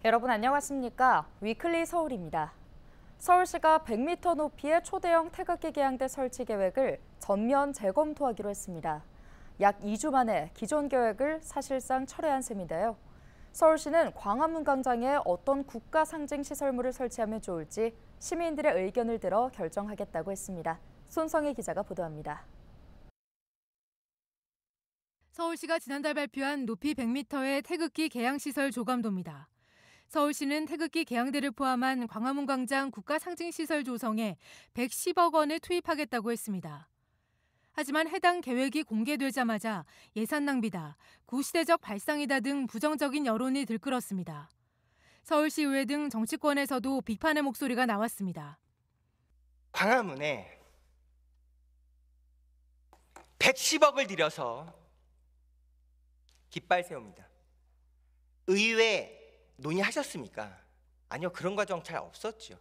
여러분 안녕하십니까? 위클리 서울입니다. 서울시가 100m 높이의 초대형 태극기 개양대 설치 계획을 전면 재검토하기로 했습니다. 약 2주 만에 기존 계획을 사실상 철회한 셈인데요. 서울시는 광화문 광장에 어떤 국가 상징 시설물을 설치하면 좋을지 시민들의 의견을 들어 결정하겠다고 했습니다. 손성희 기자가 보도합니다. 서울시가 지난달 발표한 높이 100m의 태극기 개양시설 조감도입니다. 서울시는 태극기 개양대를 포함한 광화문 광장 국가상징시설 조성에 110억 원을 투입하겠다고 했습니다. 하지만 해당 계획이 공개되자마자 예산 낭비다, 구시대적 발상이다 등 부정적인 여론이 들끓었습니다. 서울시의회 등 정치권에서도 비판의 목소리가 나왔습니다. 광화문에 110억을 들여서 깃발 세웁니다. 의회 논의하셨습니까? 아니요, 그런 과정 잘 없었죠.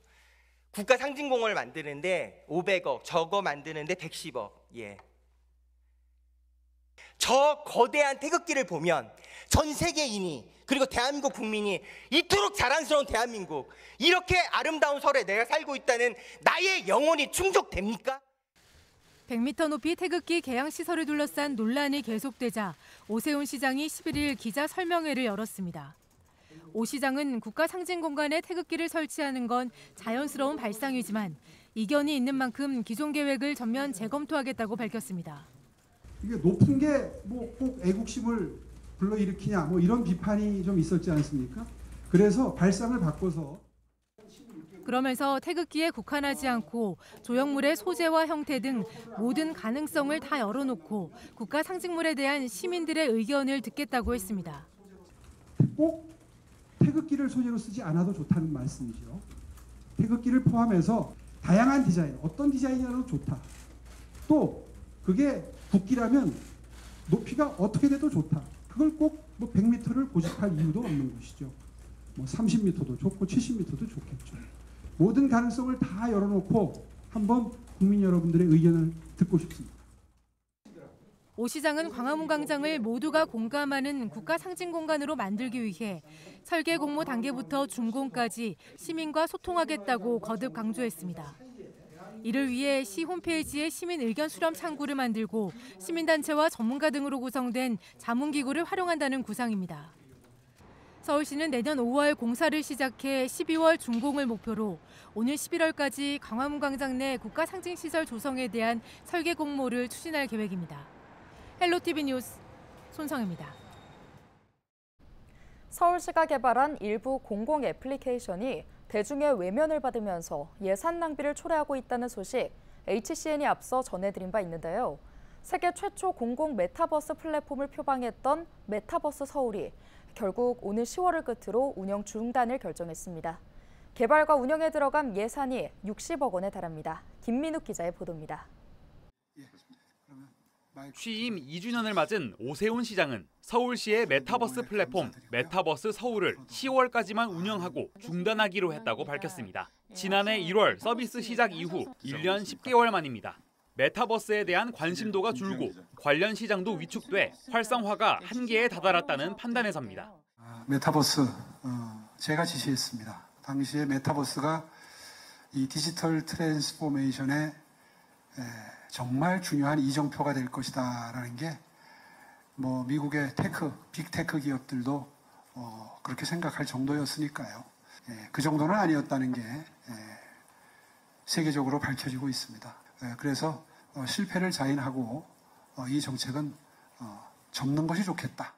국가 상징공원을 만드는데 500억, 저거 만드는데 110억. 예. 저 거대한 태극기를 보면 전 세계인이 그리고 대한민국 국민이 이토록 자랑스러운 대한민국, 이렇게 아름다운 설에 내가 살고 있다는 나의 영혼이 충족됩니까? 100m 높이 태극기 개양시설을 둘러싼 논란이 계속되자 오세훈 시장이 11일 기자 설명회를 열었습니다. 오 시장은 국가 상징 공간에 태극기를 설치하는 건 자연스러운 발상이지만 이견이 있는 만큼 기존 계획을 전면 재검토하겠다고 밝혔습니다. 이게 높은 게 뭐 꼭 애국심을 불러일으키냐 뭐 이런 비판이 좀 있었지 않습니까? 그래서 발상을 바꿔서 그러면서 태극기에 국한하지 않고 조형물의 소재와 형태 등 모든 가능성을 다 열어놓고 국가 상징물에 대한 시민들의 의견을 듣겠다고 했습니다. 꼭 태극기를 소재로 쓰지 않아도 좋다는 말씀이죠. 태극기를 포함해서 다양한 디자인, 어떤 디자인이라도 좋다. 또 그게 국기라면 높이가 어떻게 돼도 좋다. 그걸 꼭 뭐 100m를 고집할 이유도 없는 것이죠. 뭐 30m도 좋고 70m도 좋겠죠. 모든 가능성을 다 열어놓고 한번 국민 여러분들의 의견을 듣고 싶습니다. 오 시장은 광화문 광장을 모두가 공감하는 국가 상징 공간으로 만들기 위해 설계 공모 단계부터 준공까지 시민과 소통하겠다고 거듭 강조했습니다. 이를 위해 시 홈페이지에 시민 의견 수렴 창구를 만들고 시민단체와 전문가 등으로 구성된 자문기구를 활용한다는 구상입니다. 서울시는 내년 5월 공사를 시작해 12월 준공을 목표로 오늘 11월까지 광화문 광장 내 국가 상징시설 조성에 대한 설계 공모를 추진할 계획입니다. 헬로티비 뉴스 손성입니다. 서울시가 개발한 일부 공공 애플리케이션이 대중의 외면을 받으면서 예산 낭비를 초래하고 있다는 소식 HCN이 앞서 전해드린 바 있는데요. 세계 최초 공공 메타버스 플랫폼을 표방했던 메타버스 서울이 결국 오늘 10월을 끝으로 운영 중단을 결정했습니다. 개발과 운영에 들어간 예산이 60억 원에 달합니다. 김민욱 기자의 보도입니다. 취임 2주년을 맞은 오세훈 시장은 서울시의 메타버스 플랫폼 메타버스 서울을 10월까지만 운영하고 중단하기로 했다고 밝혔습니다. 지난해 1월 서비스 시작 이후 1년 10개월 만입니다. 메타버스에 대한 관심도가 줄고 관련 시장도 위축돼 활성화가 한계에 다다랐다는 판단에서입니다. 메타버스 제가 지시했습니다. 당시에 메타버스가 이 디지털 트랜스포메이션의 정말 중요한 이정표가 될 것이다라는 게 뭐 미국의 빅테크 기업들도 그렇게 생각할 정도였으니까요. 그 정도는 아니었다는 게 세계적으로 밝혀지고 있습니다. 그래서 실패를 자인하고 이 정책은 접는 것이 좋겠다.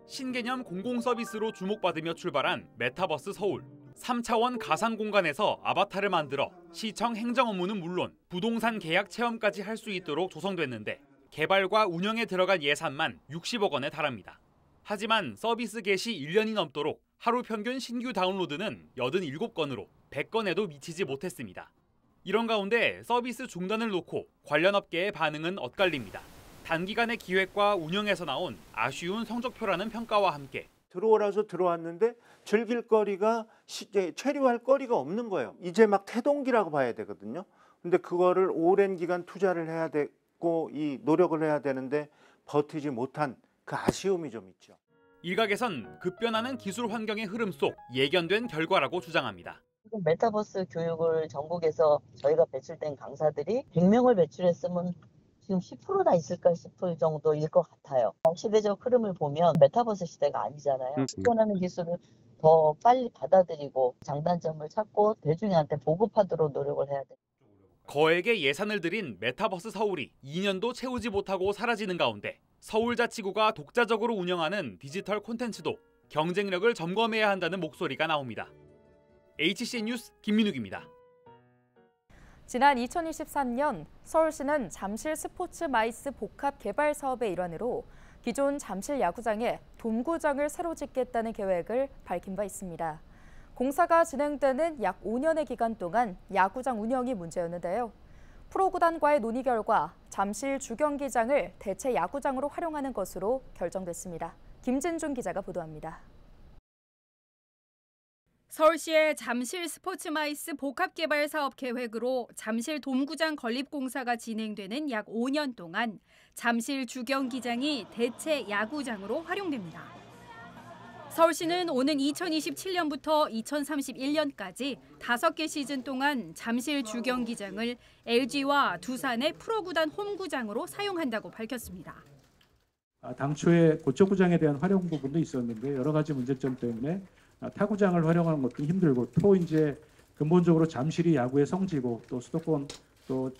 신개념 공공서비스로 주목받으며 출발한 메타버스 서울. 3차원 가상 공간에서 아바타를 만들어 시청 행정 업무는 물론 부동산 계약 체험까지 할 수 있도록 조성됐는데 개발과 운영에 들어간 예산만 60억 원에 달합니다. 하지만 서비스 개시 1년이 넘도록 하루 평균 신규 다운로드는 87건으로 100건에도 미치지 못했습니다. 이런 가운데 서비스 중단을 놓고 관련 업계의 반응은 엇갈립니다. 단기간의 기획과 운영에서 나온 아쉬운 성적표라는 평가와 함께 들어오라서 들어왔는데 즐길 거리가 체류할 거리가 없는 거예요. 이제 막 태동기라고 봐야 되거든요. 근데 그거를 오랜 기간 투자를 해야 되고 이 노력을 해야 되는데 버티지 못한 그 아쉬움이 좀 있죠. 일각에선 급변하는 기술 환경의 흐름 속 예견된 결과라고 주장합니다. 메타버스 교육을 전국에서 저희가 배출된 강사들이 100명을 배출했으면 지금 10%나 있을까 싶을 정도일 것 같아요. 시대적 흐름을 보면 메타버스 시대가 아니잖아요. 접근하는 기술을 더 빨리 받아들이고 장단점을 찾고 대중한테 보급하도록 노력을 해야 돼요. 거액의 예산을 들인 메타버스 서울이 2년도 채우지 못하고 사라지는 가운데 서울자치구가 독자적으로 운영하는 디지털 콘텐츠도 경쟁력을 점검해야 한다는 목소리가 나옵니다. HCN 뉴스 김민욱입니다. 지난 2023년 서울시는 잠실 스포츠 마이스 복합 개발 사업의 일환으로 기존 잠실 야구장에 돔구장을 새로 짓겠다는 계획을 밝힌 바 있습니다. 공사가 진행되는 약 5년의 기간 동안 야구장 운영이 문제였는데요. 프로구단과의 논의 결과 잠실 주경기장을 대체 야구장으로 활용하는 것으로 결정됐습니다. 김진중 기자가 보도합니다. 서울시의 잠실 스포츠마이스 복합개발 사업 계획으로 잠실 돔구장 건립 공사가 진행되는 약 5년 동안 잠실 주경기장이 대체 야구장으로 활용됩니다. 서울시는 오는 2027년부터 2031년까지 5개 시즌 동안 잠실 주경기장을 LG와 두산의 프로구단 홈구장으로 사용한다고 밝혔습니다. 당초에 고척구장에 대한 활용 부분도 있었는데 여러 가지 문제점 때문에 타구장을 활용하는 것도 힘들고 또 이제 근본적으로 잠실이 야구의 성지고 또 수도권 또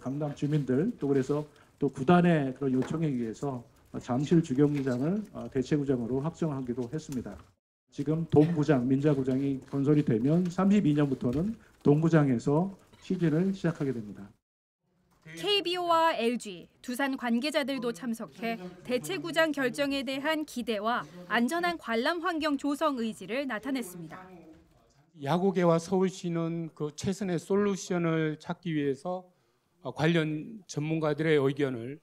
강남 주민들 또 그래서 또 구단의 그런 요청에 의해서 잠실 주경기장을 대체구장으로 확정하기도 했습니다. 지금 돔구장, 민자구장이 건설이 되면 32년부터는 돔구장에서 시즌을 시작하게 됩니다. KBO와 LG, 두산 관계자들도 참석해 대체구장 결정에 대한 기대와 안전한 관람 환경 조성 의지를 나타냈습니다. 야구계와 서울시는 그 최선의 솔루션을 찾기 위해서 관련 전문가들의 의견을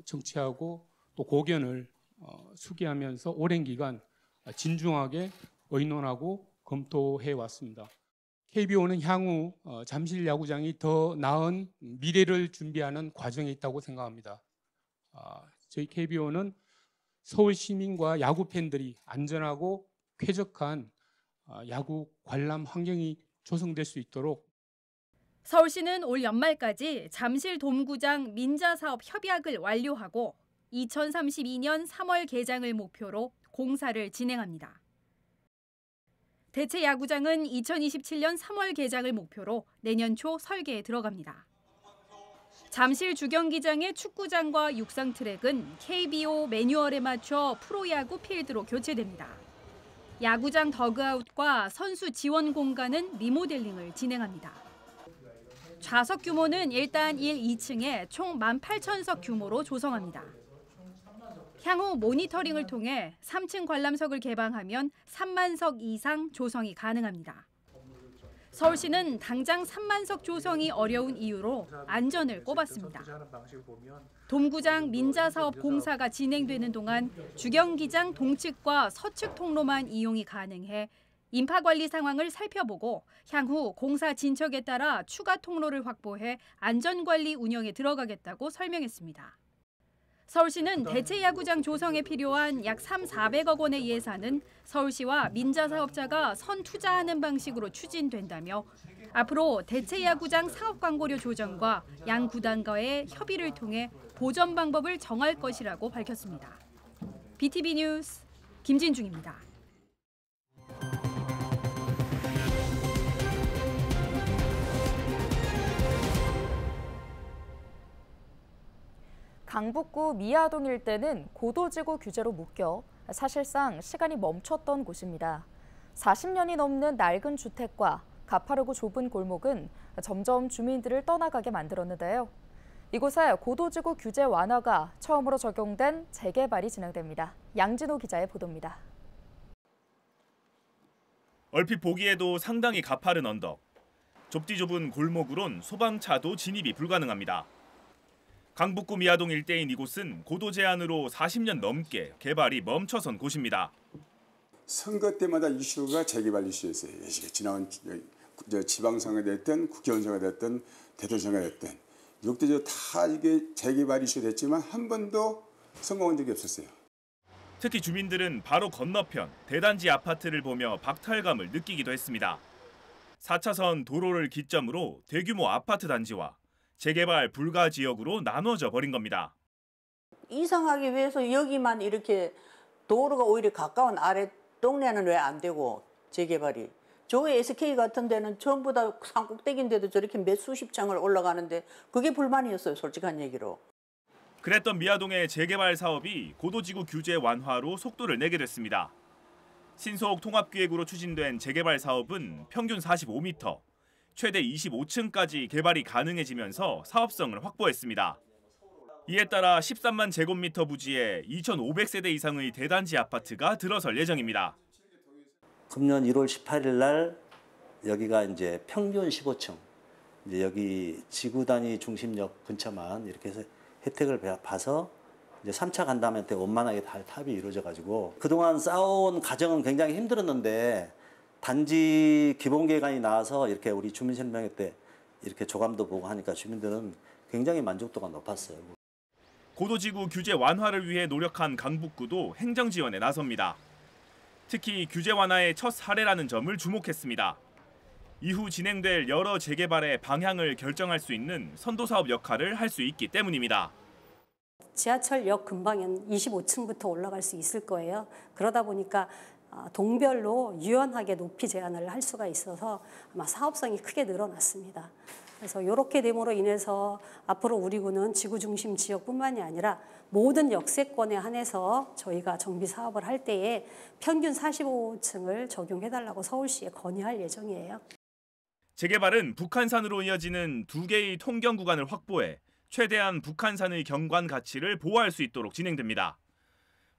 청취하고 또 고견을 수기하면서 오랜 기간 진중하게 의논하고 검토해 왔습니다. KBO는 향후 잠실 야구장이 더 나은 미래를 준비하는 과정에 있다고 생각합니다. 저희 KBO는 서울 시민과 야구 팬들이 안전하고 쾌적한 야구 관람 환경이 조성될 수 있도록 서울시는 올 연말까지 잠실 돔구장 민자 사업 협약을 완료하고 2032년 3월 개장을 목표로 공사를 진행합니다. 대체 야구장은 2027년 3월 개장을 목표로 내년 초 설계에 들어갑니다. 잠실 주경기장의 축구장과 육상 트랙은 KBO 매뉴얼에 맞춰 프로야구 필드로 교체됩니다. 야구장 더그아웃과 선수 지원 공간은 리모델링을 진행합니다. 좌석 규모는 일단 1, 2층에 총 18,000석 규모로 조성합니다. 향후 모니터링을 통해 3층 관람석을 개방하면 3만석 이상 조성이 가능합니다. 서울시는 당장 3만석 조성이 어려운 이유로 안전을 꼽았습니다. 돔구장 민자 사업 공사가 진행되는 동안 주경기장 동측과 서측 통로만 이용이 가능해 인파 관리 상황을 살펴보고 향후 공사 진척에 따라 추가 통로를 확보해 안전관리 운영에 들어가겠다고 설명했습니다. 서울시는 대체 야구장 조성에 필요한 약 3,400억 원의 예산은 서울시와 민자 사업자가 선투자하는 방식으로 추진된다며 앞으로 대체 야구장 사업 광고료 조정과 양 구단과의 협의를 통해 보전 방법을 정할 것이라고 밝혔습니다. BTV 뉴스 김진중입니다. 강북구 미아동 일대는 고도지구 규제로 묶여 사실상 시간이 멈췄던 곳입니다. 40년이 넘는 낡은 주택과 가파르고 좁은 골목은 점점 주민들을 떠나가게 만들었는데요. 이곳에 고도지구 규제 완화가 처음으로 적용된 재개발이 진행됩니다. 양진호 기자의 보도입니다. 얼핏 보기에도 상당히 가파른 언덕. 좁디 좁은 골목으론 소방차도 진입이 불가능합니다. 강북구 미아동 일대인 이곳은 고도 제한으로 40년 넘게 개발이 멈춰선 곳입니다. 선거 때마다 이슈가 재개발 이슈였어요. 지나온 지방선거가 됐든 국회의원선거가 됐든 대통령선거가 됐든 역대적으로 다 이게 재개발 이슈 됐지만 한 번도 성공한 적이 없었어요. 특히 주민들은 바로 건너편 대단지 아파트를 보며 박탈감을 느끼기도 했습니다. 4차선 도로를 기점으로 대규모 아파트 단지와 재개발 불가 지역으로 나눠져 버린 겁니다. 이상하기 위해서 여기만 이렇게 도로가 오히려 가까운 아래 동네는 왜 안 되고 재개발이. 저 SK 같은 데는 전부 다 산꼭대기인데도 저렇게 몇 수십 층을 올라가는데 그게 불만이었어요, 솔직한 얘기로. 그랬던 미아동의 재개발 사업이 고도지구 규제 완화로 속도를 내게 됐습니다. 신속 통합기획으로 추진된 재개발 사업은 평균 45m, 최대 25층까지 개발이 가능해지면서 사업성을 확보했습니다. 이에 따라 13만 제곱미터 부지에 2,500세대 이상의 대단지 아파트가 들어설 예정입니다. 금년 1월 18일 날 여기가 이제 평균 15층, 이제 여기 지구 단위 중심역 근처만 이렇게 해서 혜택을 봐서 이제 3차 간담회 때 원만하게 다 타협이 이루어져 가지고 그동안 쌓아온 과정은 굉장히 힘들었는데 단지 기본 계획안이 나와서 이렇게 우리 주민 설명회 때 이렇게 조감도 보고 하니까 주민들은 굉장히 만족도가 높았어요. 고도지구 규제 완화를 위해 노력한 강북구도 행정 지원에 나섭니다. 특히 규제 완화의 첫 사례라는 점을 주목했습니다. 이후 진행될 여러 재개발의 방향을 결정할 수 있는 선도사업 역할을 할 수 있기 때문입니다. 지하철역 근방엔 25층부터 올라갈 수 있을 거예요. 그러다 보니까 동별로 유연하게 높이 제한을 할 수가 있어서 아마 사업성이 크게 늘어났습니다. 그래서 이렇게 됨으로 인해서 앞으로 우리 구는 지구 중심 지역뿐만이 아니라 모든 역세권에 한해서 저희가 정비 사업을 할 때에 평균 45층을 적용해달라고 서울시에 건의할 예정이에요. 재개발은 북한산으로 이어지는 2개의 통경 구간을 확보해 최대한 북한산의 경관 가치를 보호할 수 있도록 진행됩니다.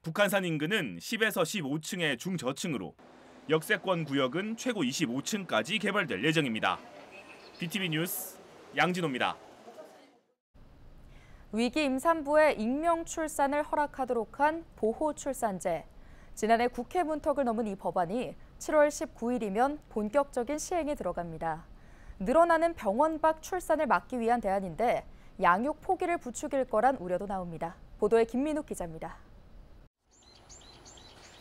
북한산 인근은 10에서 15층의 중저층으로 역세권 구역은 최고 25층까지 개발될 예정입니다. BTV 뉴스 양진호입니다. 위기 임산부의 익명 출산을 허락하도록 한 보호 출산제. 지난해 국회 문턱을 넘은 이 법안이 7월 19일이면 본격적인 시행에 들어갑니다. 늘어나는 병원 밖 출산을 막기 위한 대안인데 양육 포기를 부추길 거란 우려도 나옵니다. 보도에 김민욱 기자입니다.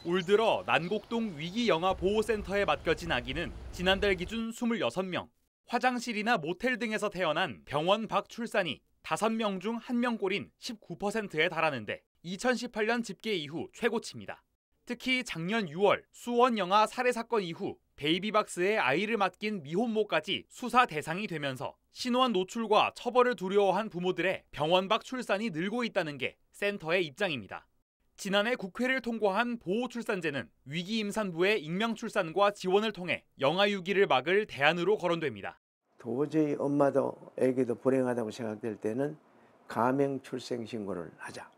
올 들어 난곡동 위기영아보호센터에 맡겨진 아기는 지난달 기준 26명. 화장실이나 모텔 등에서 태어난 병원 밖 출산이 5명 중 1명꼴인 19%에 달하는데 2018년 집계 이후 최고치입니다. 특히 작년 6월 수원 영아 살해 사건 이후 베이비박스에 아이를 맡긴 미혼모까지 수사 대상이 되면서 신원 노출과 처벌을 두려워한 부모들의 병원 밖 출산이 늘고 있다는 게 센터의 입장입니다. 지난해 국회를 통과한 보호출산제는 위기 임산부의 익명 출산과 지원을 통해 영아유기를 막을 대안으로 거론됩니다. 도저히 엄마도 아기도 불행하다고 생각될 때는 가명 출생 신고를 하자.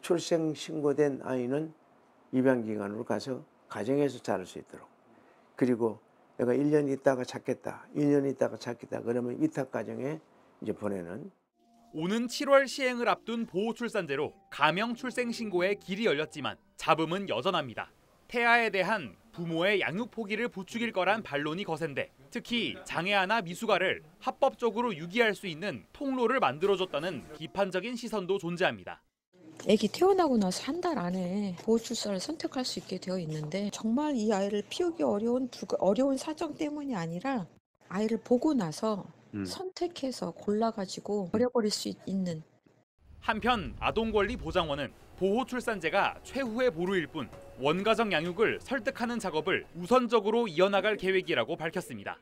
출생 신고된 아이는 입양기관으로 가서 가정에서 자랄 수 있도록. 그리고 내가 1년 있다가 찾겠다, 2년 있다가 찾겠다 그러면 위탁가정에 이제 보내는. 오는 7월 시행을 앞둔 보호출산제로 가명 출생 신고에 길이 열렸지만 잡음은 여전합니다. 태아에 대한 부모의 양육 포기를 부추길 거란 반론이 거센데 특히 장애아나 미숙아를 합법적으로 유기할 수 있는 통로를 만들어줬다는 비판적인 시선도 존재합니다. 아기 태어나고 나서 한 달 안에 보호출산을 선택할 수 있게 되어 있는데 정말 이 아이를 키우기 어려운 사정 때문이 아니라 아이를 보고 나서 선택해서 골라가지고 버려버릴 수 있는. 한편 아동권리보장원은 보호출산제가 최후의 보루일 뿐 원가정 양육을 설득하는 작업을 우선적으로 이어나갈 계획이라고 밝혔습니다.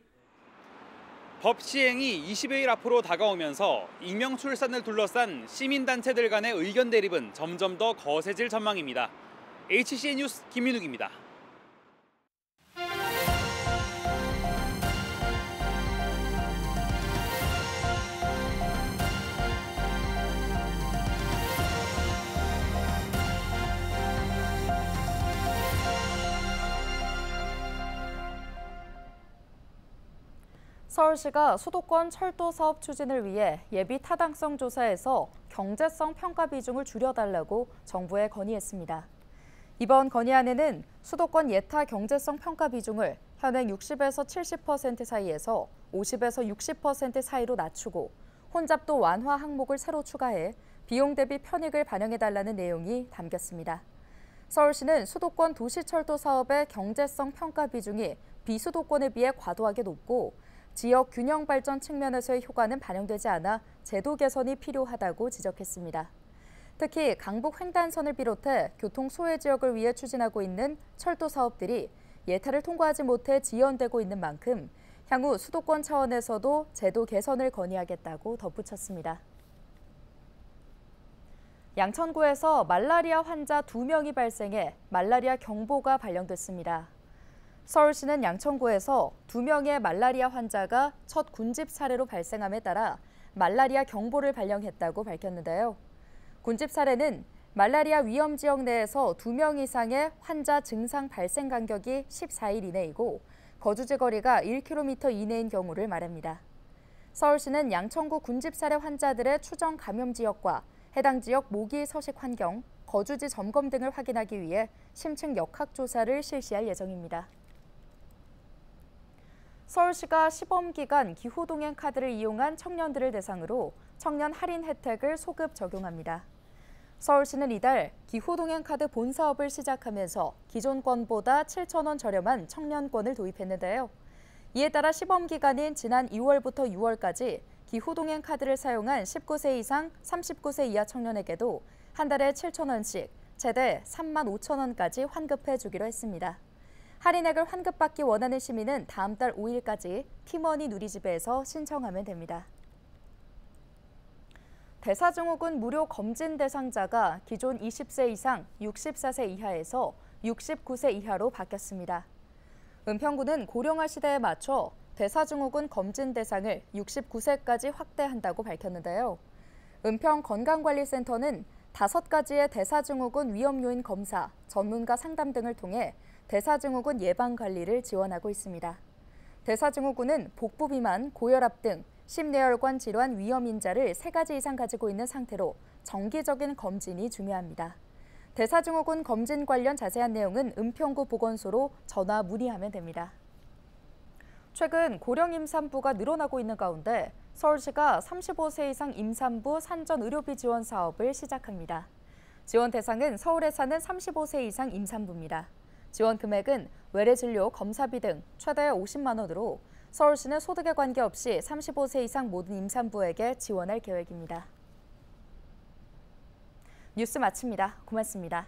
법 시행이 20여일 앞으로 다가오면서 익명 출산을 둘러싼 시민단체들 간의 의견 대립은 점점 더 거세질 전망입니다. HCN 뉴스 김민욱입니다. 서울시가 수도권 철도 사업 추진을 위해 예비 타당성 조사에서 경제성 평가 비중을 줄여달라고 정부에 건의했습니다. 이번 건의안에는 수도권 예타 경제성 평가 비중을 현행 60에서 70% 사이에서 50에서 60% 사이로 낮추고 혼잡도 완화 항목을 새로 추가해 비용 대비 편익을 반영해달라는 내용이 담겼습니다. 서울시는 수도권 도시철도 사업의 경제성 평가 비중이 비수도권에 비해 과도하게 높고 지역 균형 발전 측면에서의 효과는 반영되지 않아 제도 개선이 필요하다고 지적했습니다. 특히 강북 횡단선을 비롯해 교통 소외 지역을 위해 추진하고 있는 철도 사업들이 예타를 통과하지 못해 지연되고 있는 만큼 향후 수도권 차원에서도 제도 개선을 건의하겠다고 덧붙였습니다. 양천구에서 말라리아 환자 2명이 발생해 말라리아 경보가 발령됐습니다. 서울시는 양천구에서 2명의 말라리아 환자가 첫 군집 사례로 발생함에 따라 말라리아 경보를 발령했다고 밝혔는데요. 군집 사례는 말라리아 위험 지역 내에서 2명 이상의 환자 증상 발생 간격이 14일 이내이고 거주지 거리가 1km 이내인 경우를 말합니다. 서울시는 양천구 군집 사례 환자들의 추정 감염 지역과 해당 지역 모기 서식 환경, 거주지 점검 등을 확인하기 위해 심층 역학조사를 실시할 예정입니다. 서울시가 시범 기간 기후동행 카드를 이용한 청년들을 대상으로 청년 할인 혜택을 소급 적용합니다. 서울시는 이달 기후동행 카드 본사업을 시작하면서 기존 건보다 7,000원 저렴한 청년권을 도입했는데요. 이에 따라 시범 기간인 지난 2월부터 6월까지 기후동행 카드를 사용한 19세 이상 39세 이하 청년에게도 한 달에 7,000원씩 최대 35,000원까지 환급해 주기로 했습니다. 할인액을 환급받기 원하는 시민은 다음 달 5일까지 티머니 누리집에서 신청하면 됩니다. 대사증후군 무료 검진 대상자가 기존 20세 이상 64세 이하에서 69세 이하로 바뀌었습니다. 은평구는 고령화 시대에 맞춰 대사증후군 검진 대상을 69세까지 확대한다고 밝혔는데요. 은평건강관리센터는 5가지의 대사증후군 위험 요인 검사, 전문가 상담 등을 통해 대사증후군 예방 관리를 지원하고 있습니다. 대사증후군은 복부 비만, 고혈압 등 심뇌혈관 질환 위험 인자를 3가지 이상 가지고 있는 상태로 정기적인 검진이 중요합니다. 대사증후군 검진 관련 자세한 내용은 은평구 보건소로 전화 문의하면 됩니다. 최근 고령 임산부가 늘어나고 있는 가운데 서울시가 35세 이상 임산부 산전 의료비 지원 사업을 시작합니다. 지원 대상은 서울에 사는 35세 이상 임산부입니다. 지원 금액은 외래 진료, 검사비 등 최대 50만 원으로 서울시는 소득에 관계없이 35세 이상 모든 임산부에게 지원할 계획입니다. 뉴스 마칩니다. 고맙습니다.